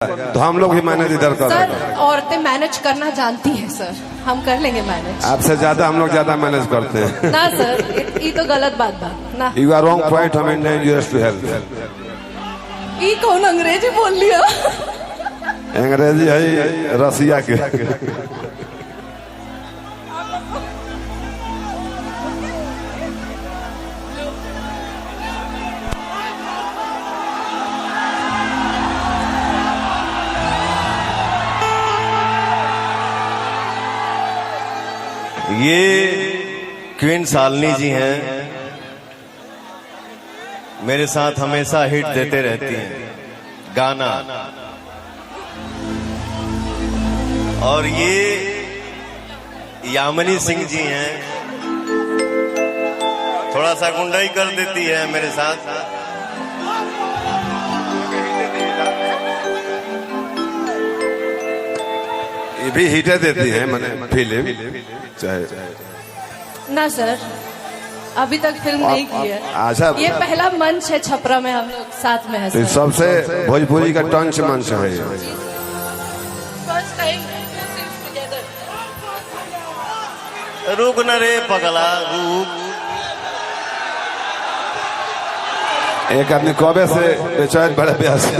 तो हम लोग भी मैनेज इधर कर सर, औरतें मैनेज करना जानती हैं सर, हम कर लेंगे मैनेज। आपसे ज्यादा हम लोग ज्यादा मैनेज करते हैं ना सर, ये तो गलत बात बा ना। यू आर रॉन्ग पॉइंट, हम डेंजरस टू हेल्प। ये कौन अंग्रेजी बोल लिया? अंग्रेजी है रसिया के। ये क्वीन शालिनी जी हैं, मेरे साथ हमेशा हिट देते रहती हैं गाना। और ये यामिनी सिंह जी हैं, थोड़ा सा गुंडाई कर देती है मेरे साथ। ये भी हिटे देती है मैंने फिल्म चाहे ना सर, अभी तक फिल्म नहीं की है। अच्छा, ये पहला मंच है छपरा में, हम लोग साथ में है तो सर। सबसे भोजपुरी का टंच मंच है ये। First time together. रुक न रे पगला, रुक। एक आदमी कबे से बेचारे बड़े ब्याह से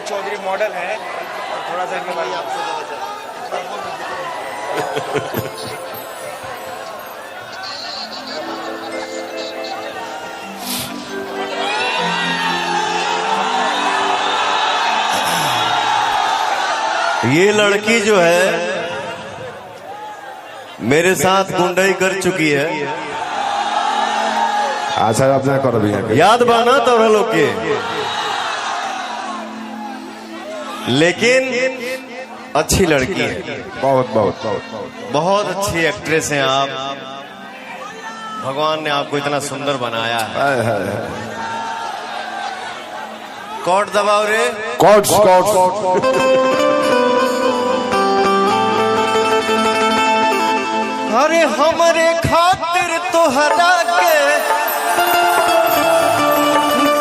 चौधरी मॉडल है, थोड़ा सा इनके बारे में आपसे ये लड़की जो है मेरे साथ गुंडाई कर चुकी है। अच्छा अपना कर भी है। याद बाना तो लोग के, लेकिन अच्छी लड़की है, बहुत बहुत बहुत बहुत अच्छी एक्ट्रेस हैं आप। भगवान ने आपको इतना सुंदर बनाया है। कॉर्ड दबाओ रे, कॉर्ड्स कॉर्ड्स। अरे हमारे खातिर तो हरा के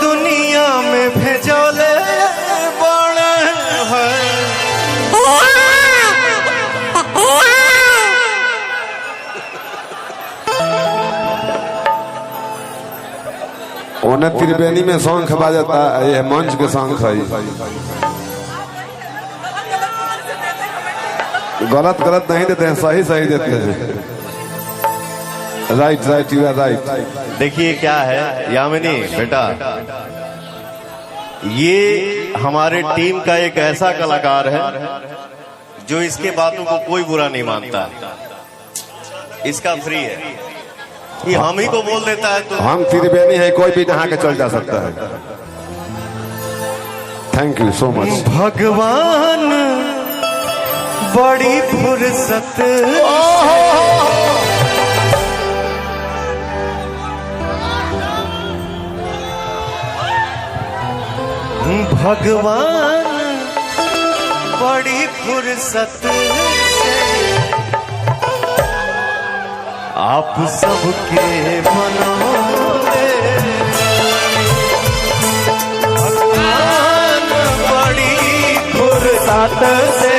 दुनिया में भेजोले बड़े हैं। उन्हें त्रिवेणी में शंख बाजता, ये मंच के शंख है। गलत गलत नहीं देते हैं, सही सही देते हैं। Right right, you are right. देखिए क्या है यामिनी बेटा, ये हमारे टीम का एक ऐसा कलाकार है जो इसके बातों को कोई बुरा नहीं मानता। इसका फ्री है, ये हम ही को बोल देता है तो हम त्रिवेणी है, कोई भी नहा के चल जा सकता है। Thank you so much. भगवान बड़ी फुर्सत भगवान बड़ी फुर्सत से आप सबके मनोरे। भगवान बड़ी फुर्सत से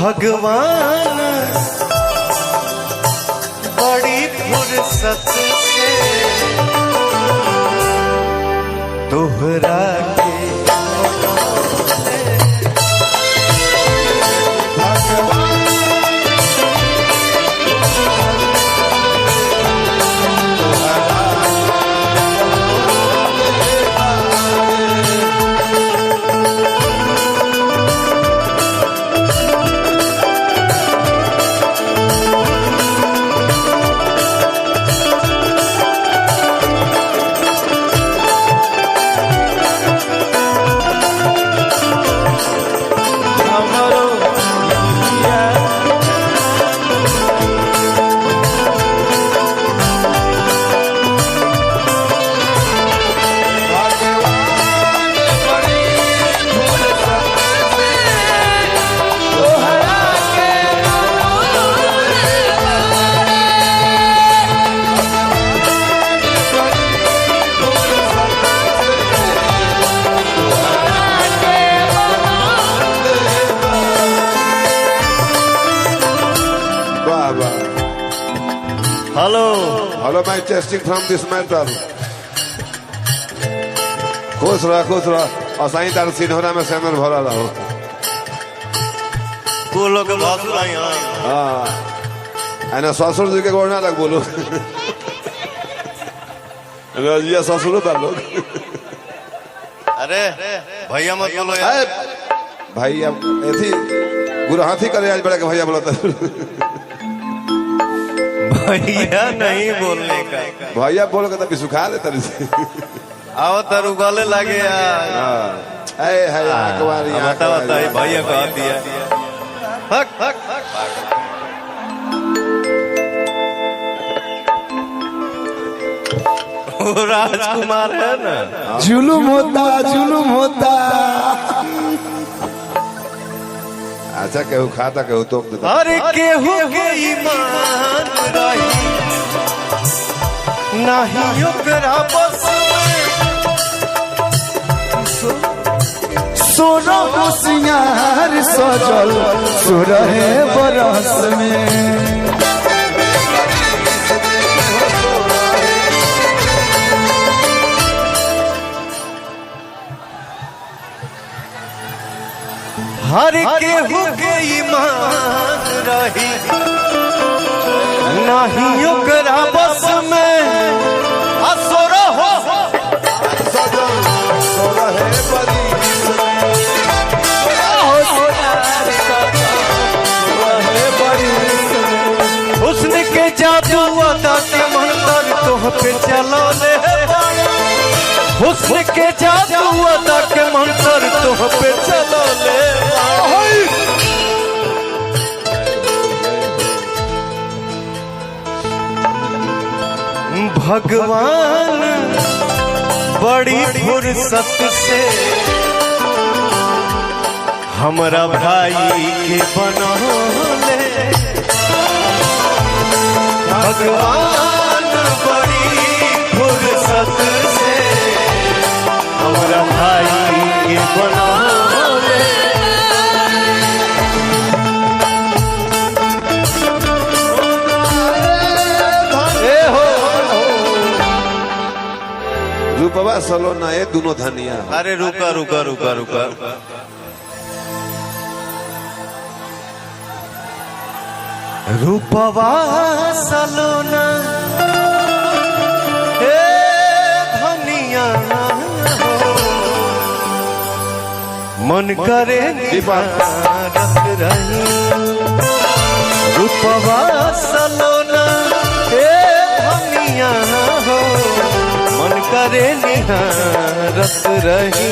भगवान बड़ी फुर्सत से तोहरा के Follow my testing from this matter. खुश रह और साईं तार सिन्होरा में सेमर भरा रहो। तू लोग के भासुर आई हाँ ऐना ससुर जी के गोड़ना लग बोलो रजिया ससुर तार लोग। अरे भैया मत बोलो यार। भाई अब ऐसी गुरु हाथी करे आज बड़ा के भैया बोला भैया नहीं बोलने का। भैया बोल के तभी सुखा दे तरी से आओ तर उगले लगे यार। है आंकवारी बता भैया कहा दिया हक हक हक। राजकुमार है ना। जुलुम होता अच्छा केहू खाता केहू तो अरे केहू के ईमान रही नहीं ओकरा बस सोना होशियार सजल सुरहे बरस में हर केहू के ईमान रही नहीं ओकरा बस में असुर हो हुस्न के जादू अदा के मंतर तोह पे चलो ले हुस्न के जादू अदा के मंतर तोह पे चलो ले भगवान बड़ी फुर्सत से हमरा भाई के बनौले। भगवान बड़ी फुर्सत से हमरा भाई के बनौले। रूपवा सलोना ये दोनों धनिया। अरे रुका रुका रुका रुका रूपवा सलोना हे धनिया मन करे रख रही रूपवा सलोना हे धनिया हो मन करे निहारत रही।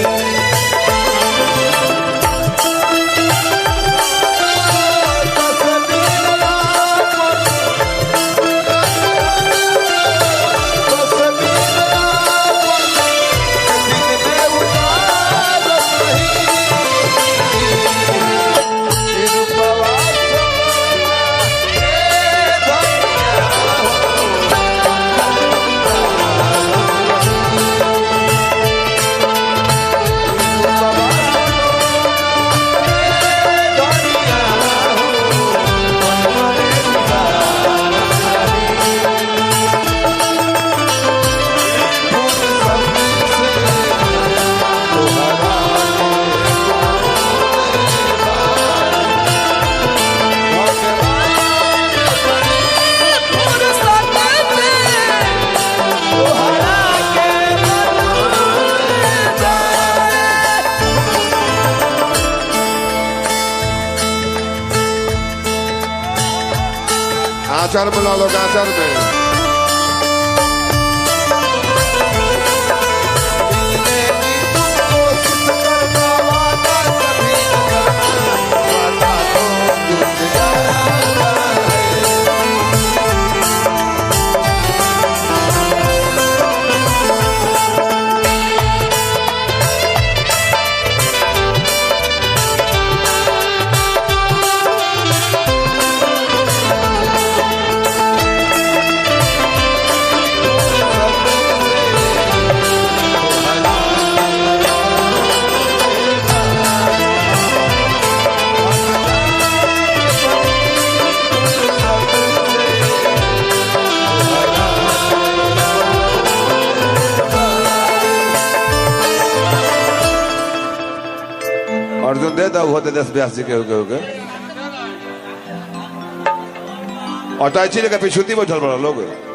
आचार मिला लो आचार में अर्जुन दे दो होते 10 जी के हो गए। अटैची लेकर पिछुती बैठल बड़ा लोग।